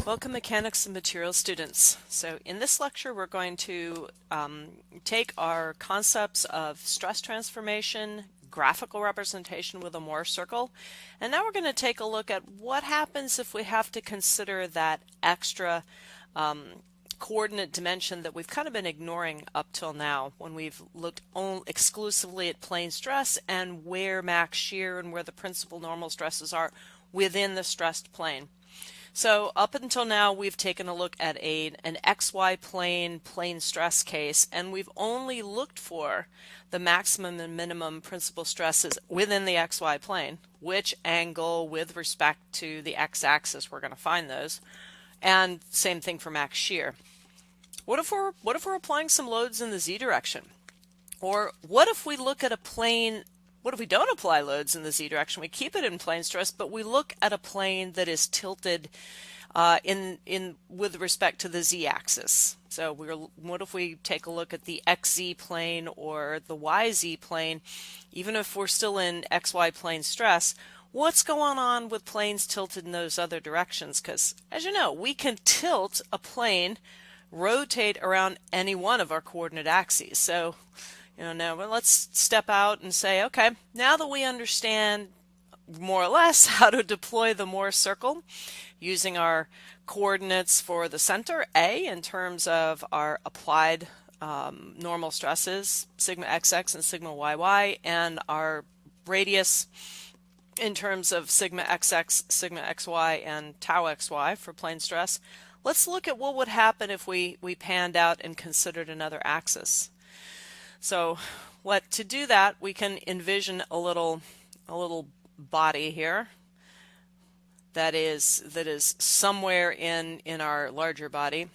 Welcome mechanics and materials students. So in this lecture we're going to take our concepts of stress transformation, graphical representation with a Mohr circle, and now we're going to take a look at what happens if we have to consider that extra coordinate dimension that we've kind of been ignoring up till now when we've looked exclusively at plane stress and where max shear and where the principal normal stresses are within the stressed plane. So up until now, we've taken a look at an XY plane stress case, and we've only looked for the maximum and minimum principal stresses within the XY plane, which angle with respect to the x-axis we're going to find those, and same thing for max shear. What if we're applying some loads in the z direction? Or what if we look at a plane? What if we don't apply loads in the z direction? We keep it in plane stress, but we look at a plane that is tilted with respect to the z-axis. So what if we take a look at the xz plane or the yz plane? Even if we're still in xy plane stress, what's going on with planes tilted in those other directions? Because as you know, we can tilt a plane, rotate around any one of our coordinate axes. So now let's step out and say, okay, now that we understand more or less how to deploy the Mohr circle using our coordinates for the center, A, in terms of our applied normal stresses, sigma xx and sigma yy, and our radius in terms of sigma xx, sigma xy, and tau xy for plane stress, let's look at what would happen if we panned out and considered another axis. So to do that, we can envision a little body here that is somewhere in our larger body,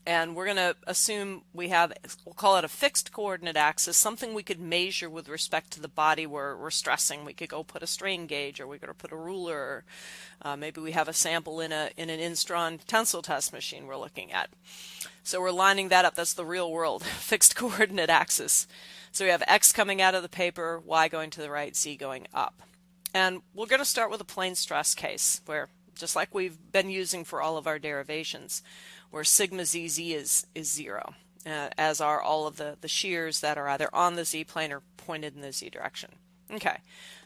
and we're going to assume we have, we'll call it a fixed coordinate axis, something we could measure with respect to the body we're stressing. We could go put a strain gauge, or we could put a ruler, or maybe we have a sample in an Instron tensile test machine we're looking at. So we're lining that up. That's the real world fixed coordinate axis. So we have x coming out of the paper, y going to the right, z going up. And we're going to start with a plane stress case where, just like we've been using for all of our derivations, where sigma zz is 0, as are all of the shears that are either on the z plane or pointed in the z direction. Okay,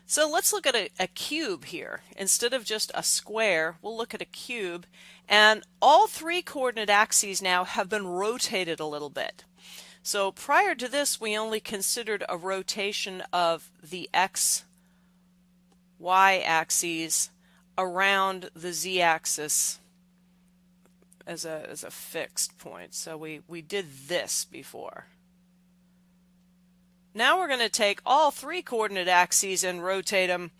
so let's look at a cube here. Instead of just a square, we'll look at a cube, and all three coordinate axes now have been rotated a little bit. So prior to this, we only considered a rotation of the x, y axes around the z-axis as a fixed point. So we did this before. Now we're going to take all three coordinate axes and rotate them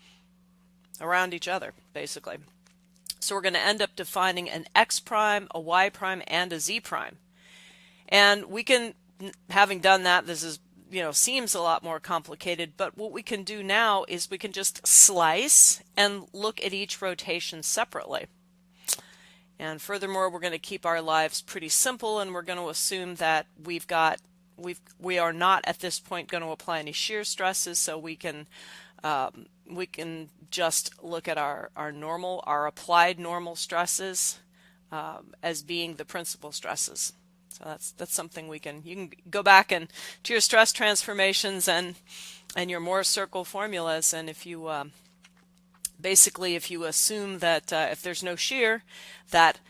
around each other, basically. So we're going to end up defining an x prime, a y prime, and a z prime. And we can, having done that, this is, seems a lot more complicated, but what we can do now is we can just slice and look at each rotation separately. And furthermore, we're going to keep our lives pretty simple, and we're going to assume that we are not at this point going to apply any shear stresses, so we can just look at our applied normal stresses as being the principal stresses. So that's something you can go back and to your stress transformations and your Mohr circle formulas, and if you basically, if you assume that if there's no shear, that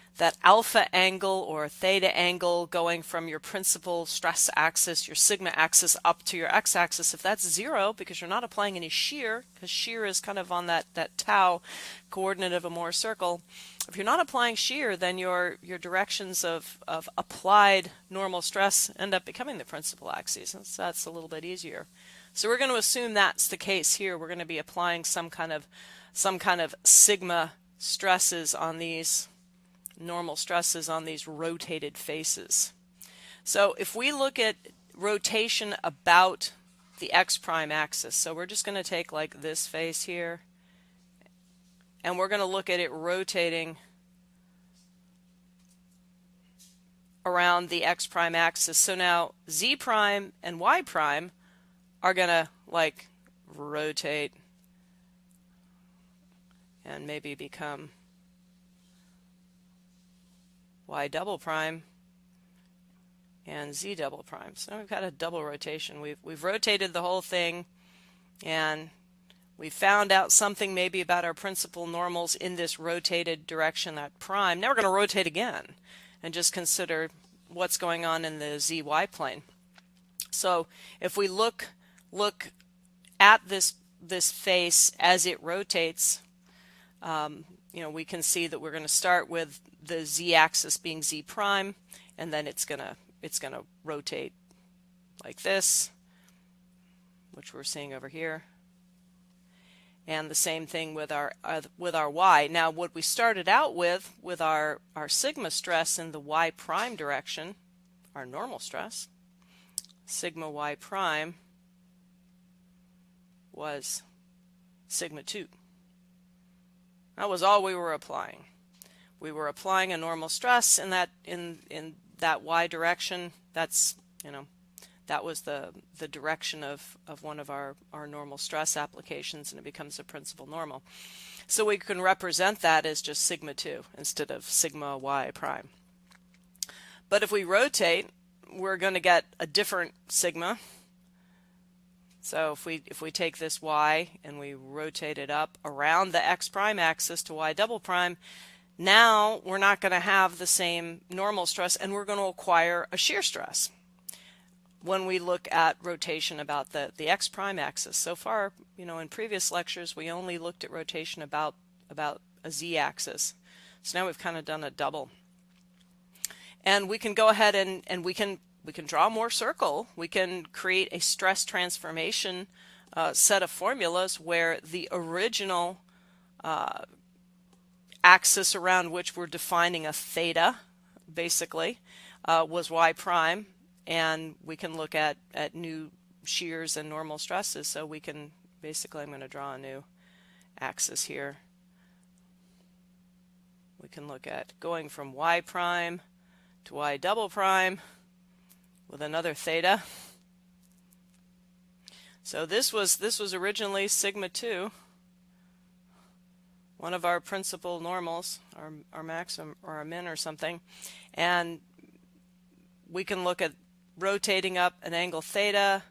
alpha angle or theta angle going from your principal stress axis, your sigma axis, up to your x-axis, if that's 0, because you're not applying any shear, because shear is kind of on that tau coordinate of a Mohr circle, if you're not applying shear, then your directions of applied normal stress end up becoming the principal axes. So that's a little bit easier. So we're going to assume that's the case here. We're going to be applying some kind of sigma stresses on these normal stresses on these rotated faces. So if we look at rotation about the x prime axis, so we're just going to take like this face here, and we're going to look at it rotating around the x prime axis. So now z prime and y prime are going to rotate and maybe become y double prime, and z double prime. So we've got a double rotation. We've rotated the whole thing, and we found out something maybe about our principal normals in this rotated direction at prime. Now we're going to rotate again and just consider what's going on in the zy plane. So if we look at this face as it rotates, we can see that we're going to start with the z-axis being z prime, and then it's going to rotate like this, which we're seeing over here. And the same thing with our y. Now, what we started out with our sigma stress in the y prime direction, our normal stress, sigma y prime was sigma 2. That was all we were applying. We were applying a normal stress in that y direction. That's, that was the direction of one of our normal stress applications, and it becomes a principal normal. So we can represent that as just sigma 2 instead of sigma y prime. But if we rotate, we're going to get a different sigma. So if we take this y and we rotate it up around the x prime axis to y double prime, now we're not going to have the same normal stress, and we're going to acquire a shear stress when we look at rotation about the x prime axis. So far, in previous lectures, we only looked at rotation about a z-axis. So now we've kind of done a double. And we can go ahead and we can draw a Mohr circle. We can create a stress transformation set of formulas where the original axis around which we're defining a theta, basically, was y prime. And we can look at new shears and normal stresses. So we can, basically, I'm going to draw a new axis here. We can look at going from y prime to y double prime with another theta. So this was originally sigma 2, one of our principal normals, our maximum or our min or something. And we can look at rotating up an angle theta,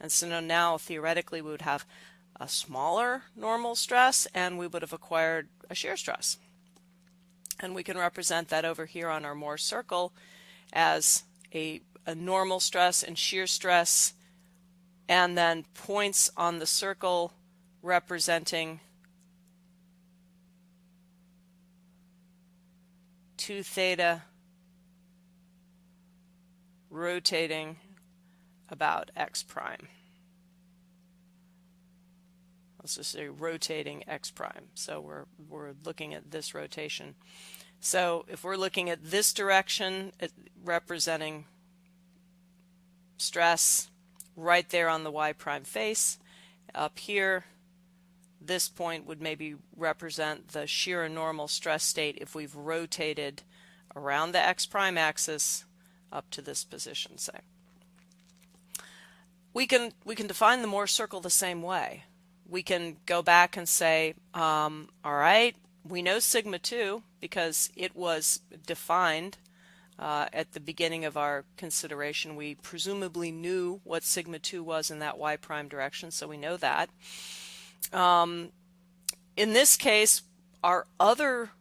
and so now theoretically we would have a smaller normal stress, and we would have acquired a shear stress. And we can represent that over here on our Mohr circle as a normal stress and shear stress, and then points on the circle representing 2 theta rotating about x prime. Let's just say rotating x prime. So we're looking at this rotation. So if we're looking at this direction, representing stress right there on the y prime face, up here, this point would maybe represent the shear and normal stress state if we've rotated around the x prime axis up to this position, say. We can define the Mohr circle the same way. We can go back and say, all right, we know sigma 2 because it was defined at the beginning of our consideration. We presumably knew what sigma 2 was in that y prime direction, so we know that. In this case, our other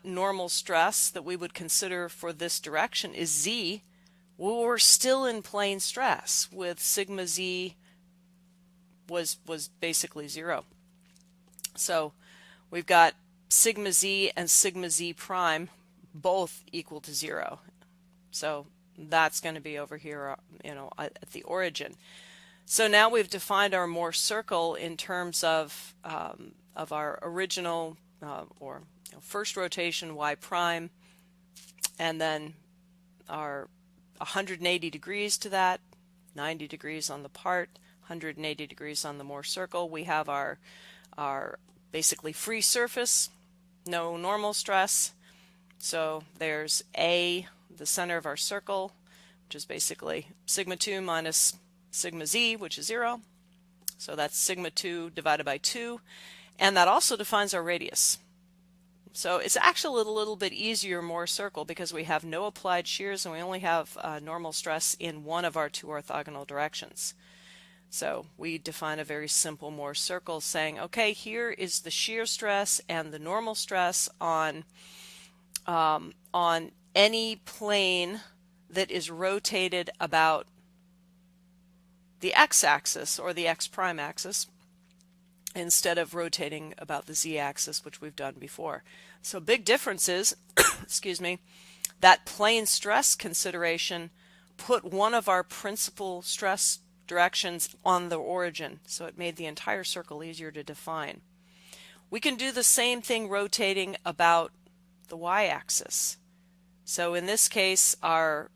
normal stress that we would consider for this direction is z. Well, we're still in plane stress with sigma z was basically 0. So we've got sigma z and sigma z prime both equal to 0. So that's going to be over here, at the origin. So now we've defined our Mohr circle in terms of our original first rotation y prime, and then our 180 degrees to that, 90 degrees on the part, 180 degrees on the Mohr circle. We have our basically free surface, no normal stress. So there's A, the center of our circle, which is basically sigma 2 minus sigma z, which is 0. So that's sigma 2 divided by 2. And that also defines our radius. So it's actually a little bit easier Mohr circle because we have no applied shears and we only have normal stress in one of our two orthogonal directions. So we define a very simple Mohr circle saying, okay, here is the shear stress and the normal stress on any plane that is rotated about the x-axis or the x-prime axis instead of rotating about the z-axis, which we've done before. So big difference is, excuse me, that plane stress consideration put one of our principal stress directions on the origin, so it made the entire circle easier to define. We can do the same thing rotating about the y-axis. So in this case, our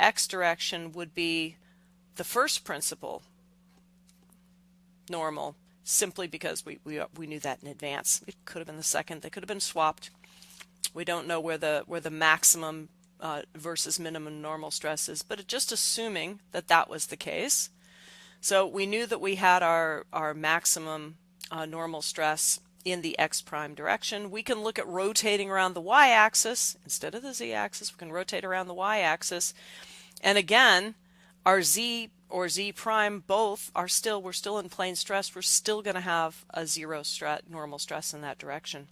x direction would be the first principal normal, simply because we knew that in advance. It could have been the second. They could have been swapped. We don't know where the maximum versus minimum normal stress is, but just assuming that that was the case. So we knew that we had our maximum normal stress in the x prime direction. We can look at rotating around the y-axis instead of the z-axis. We can rotate around the y-axis, and again, our z or z prime both are we're still in plane stress. We're still going to have a zero normal stress in that direction.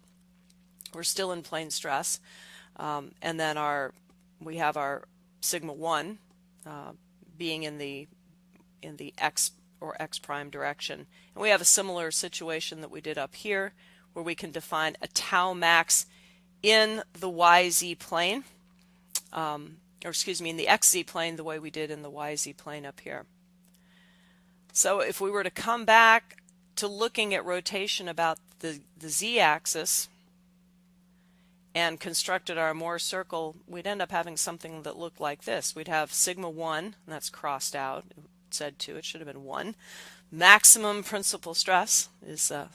We're still in plane stress, and then we have our sigma 1 being in the x or x prime direction. And we have a similar situation that we did up here, where we can define a tau max in the yz plane, or excuse me, in the xz plane, the way we did in the yz plane up here. So if we were to come back to looking at rotation about the z-axis and constructed our Mohr circle, we'd end up having something that looked like this. We'd have sigma 1, and that's crossed out. It said 2, it should have been 1. Maximum principal stress is our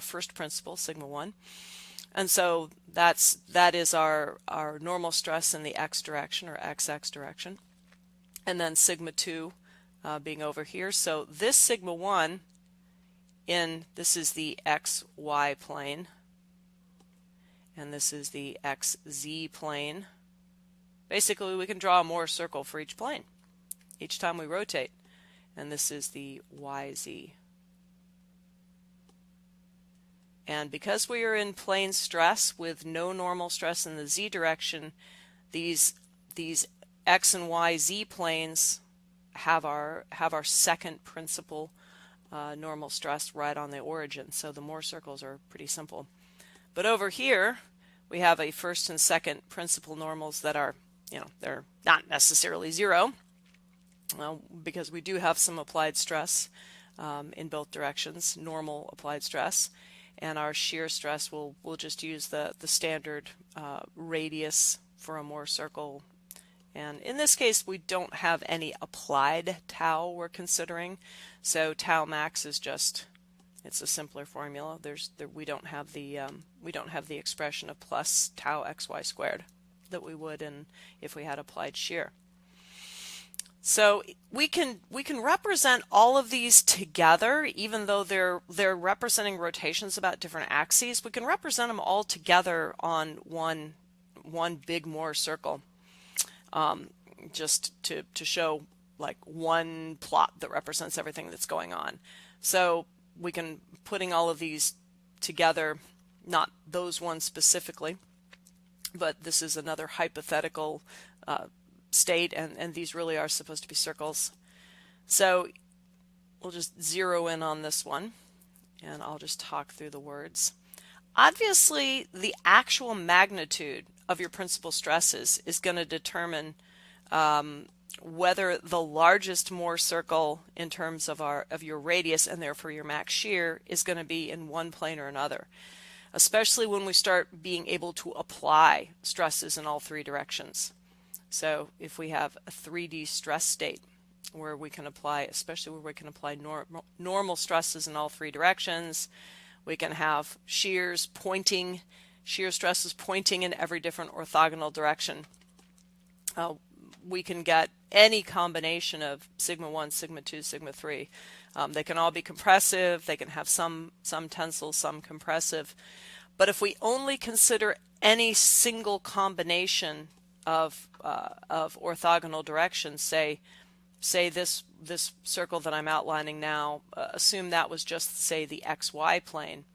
first principle, sigma 1. And so that is our normal stress in the x direction or xx direction. And then sigma 2 being over here. So this sigma 1 this is the xy plane, and this is the xz plane. Basically, we can draw a Mohr circle for each plane each time we rotate. And this is the yz. And because we are in plane stress with no normal stress in the z direction, these x and y z planes have our second principal normal stress right on the origin. So the Mohr circles are pretty simple. But over here, we have a first and second principal normals that are, they're not necessarily zero, because we do have some applied stress in both directions, normal applied stress, and our shear stress we'll just use the standard radius for a Mohr circle. And in this case, we don't have any applied tau we're considering, so tau max is just, it's a simpler formula. We don't have the expression of plus tau xy squared that we would if we had applied shear. So we can represent all of these together, even though they're representing rotations about different axes. We can represent them all together on one big Mohr circle, just to show like one plot that represents everything that's going on. So we can putting all of these together, not those ones specifically, but this is another hypothetical state, and these really are supposed to be circles. So we'll just zero in on this one, and I'll just talk through the words. Obviously, the actual magnitude of your principal stresses is going to determine whether the largest Mohr circle in terms of your radius and therefore your max shear is going to be in one plane or another, especially when we start being able to apply stresses in all three directions. So if we have a 3D stress state where we can apply, especially where we can apply normal stresses in all three directions, we can have shear stresses pointing in every different orthogonal direction. We can get any combination of sigma 1, sigma 2, sigma 3. They can all be compressive, they can have some tensile, some compressive, But if we only consider any single combination of orthogonal directions, say this circle that I'm outlining now, assume that was just, say, the XY plane.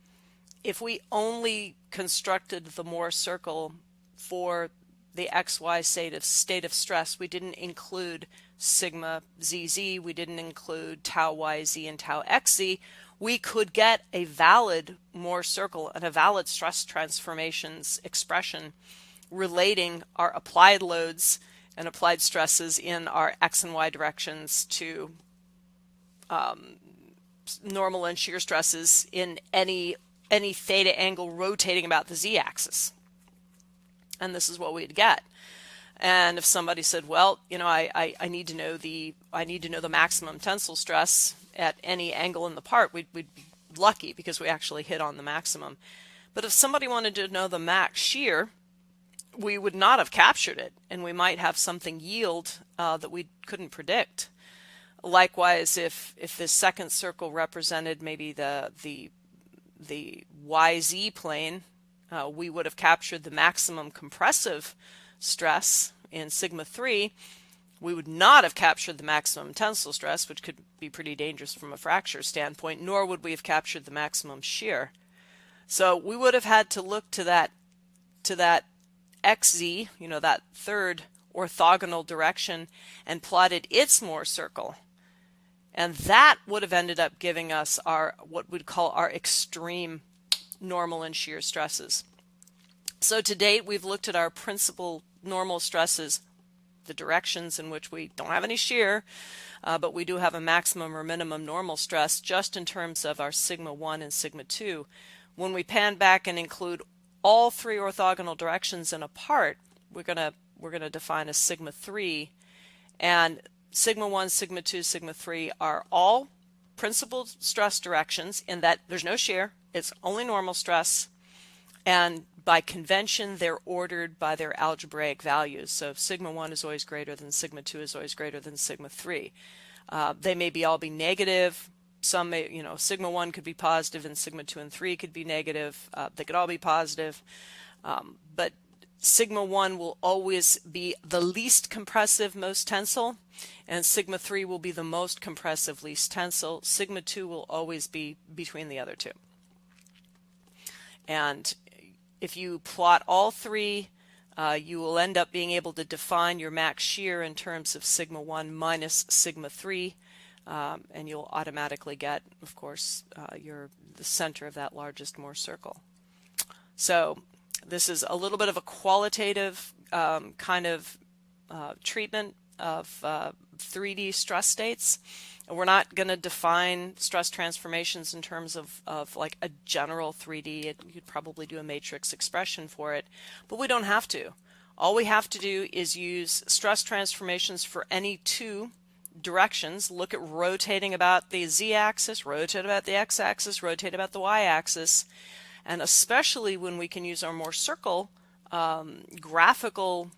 If we only constructed the Mohr circle for the XY state of stress, we didn't include sigma ZZ, we didn't include tau YZ and tau XZ, we could get a valid Mohr circle and a valid stress transformations expression relating our applied loads and applied stresses in our X and Y directions to normal and shear stresses in any theta angle rotating about the Z-axis. And this is what we'd get. And if somebody said, well, you know, I need to know the maximum tensile stress at any angle in the part, we'd be lucky because we actually hit on the maximum. But if somebody wanted to know the max shear, we would not have captured it, and we might have something yield that we couldn't predict. Likewise, if this second circle represented maybe the YZ plane, we would have captured the maximum compressive stress in sigma 3. We would not have captured the maximum tensile stress, which could be pretty dangerous from a fracture standpoint, nor would we have captured the maximum shear. So we would have had to look to that XZ, you know, that third orthogonal direction, and plotted its Mohr circle. And that would have ended up giving us our, what we'd call our extreme normal and shear stresses. So to date, we've looked at our principal normal stresses, the directions in which we don't have any shear, but we do have a maximum or minimum normal stress just in terms of our sigma 1 and sigma 2. When we pan back and include all three orthogonal directions in a part, we're gonna define a sigma 3, and sigma 1, sigma 2, sigma 3 are all principal stress directions in that there's no shear, it's only normal stress, and by convention they're ordered by their algebraic values. So sigma 1 is always greater than sigma 2 is always greater than sigma 3. They may all be negative. Some may, you know, sigma 1 could be positive and sigma 2 and 3 could be negative. They could all be positive. But sigma 1 will always be the least compressive, most tensile, and sigma 3 will be the most compressive, least tensile. Sigma 2 will always be between the other two. And if you plot all three, you will end up being able to define your max shear in terms of sigma 1 minus sigma 3. And you'll automatically get, of course, the center of that largest Mohr circle. So this is a little bit of a qualitative kind of treatment of 3D stress states. We're not going to define stress transformations in terms of like a general 3D. You'd probably do a matrix expression for it, but we don't have to. All we have to do is use stress transformations for any two directions, look at rotating about the z-axis, rotate about the x-axis, rotate about the y-axis, and especially when we can use our Mohr circle graphical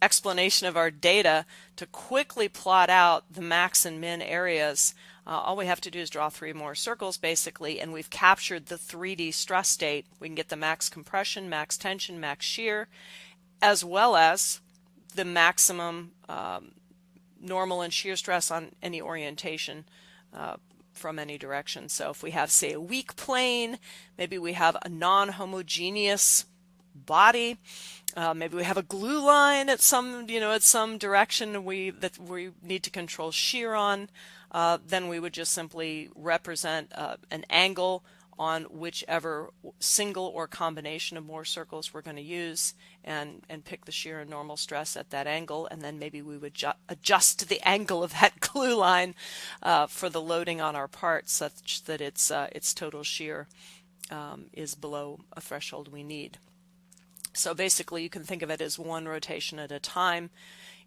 explanation of our data to quickly plot out the max and min areas. All we have to do is draw three more circles basically, and we've captured the 3D stress state. We can get the max compression, max tension, max shear, as well as the maximum normal and shear stress on any orientation from any direction. So if we have, say, a weak plane, maybe we have a non-homogeneous body, maybe we have a glue line at some, at some direction that we need to control shear on, then we would just simply represent an angle on whichever single or combination of Mohr circles we're going to use, and pick the shear and normal stress at that angle, and then maybe we would adjust the angle of that glue line for the loading on our part such that its total shear is below a threshold we need. So basically you can think of it as one rotation at a time.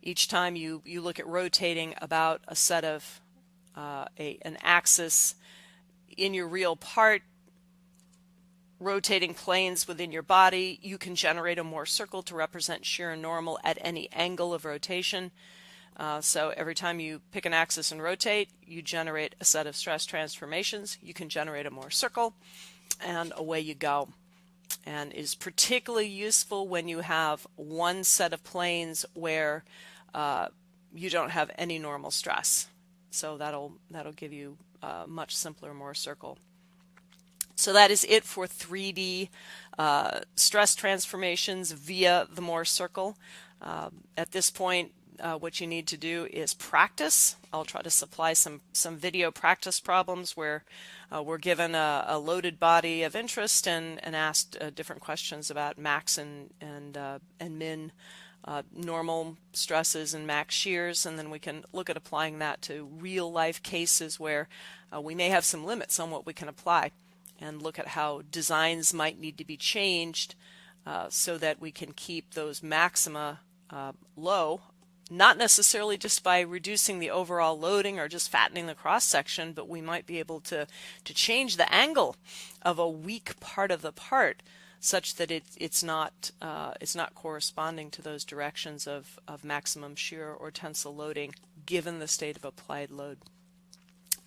Each time you look at rotating about a set of an axis in your real part, rotating planes within your body, you can generate a Mohr circle to represent shear and normal at any angle of rotation. So every time you pick an axis and rotate, you generate a set of stress transformations. You can generate a Mohr circle, and away you go. and is particularly useful when you have one set of planes where you don't have any normal stress. So that'll give you a much simpler Mohr circle. So that is it for 3D stress transformations via the Mohr circle. At this point, what you need to do is practice. I'll try to supply some video practice problems where we're given a loaded body of interest and asked different questions about max and min normal stresses and max shears, and then we can look at applying that to real life cases where we may have some limits on what we can apply, and look at how designs might need to be changed so that we can keep those maxima low, not necessarily just by reducing the overall loading or just fattening the cross section, but we might be able to change the angle of a weak part of the part such that it's not corresponding to those directions of maximum shear or tensile loading given the state of applied load.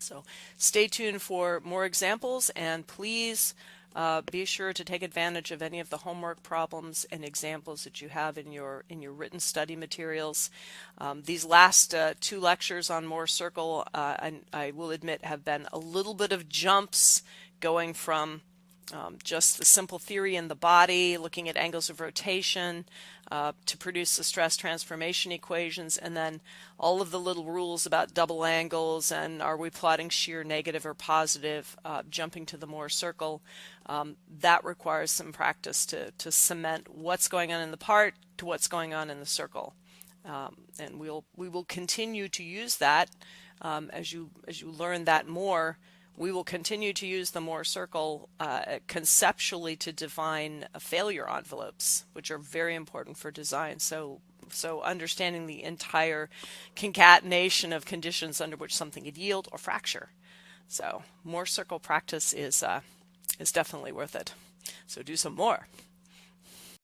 So stay tuned for more examples, and please be sure to take advantage of any of the homework problems and examples that you have in your written study materials. These last 2 lectures on Mohr circle, I will admit, have been a little bit of jumps, going from just the simple theory in the body, looking at angles of rotation to produce the stress transformation equations, and then all of the little rules about double angles and are we plotting shear negative or positive, jumping to the Mohr circle. That requires some practice to cement what's going on in the part to what's going on in the circle. And we will continue to use that as you learn that more. We will continue to use the Mohr circle conceptually to define failure envelopes, which are very important for design. So understanding the entire concatenation of conditions under which something could yield or fracture. So Mohr circle practice is definitely worth it. So do some more.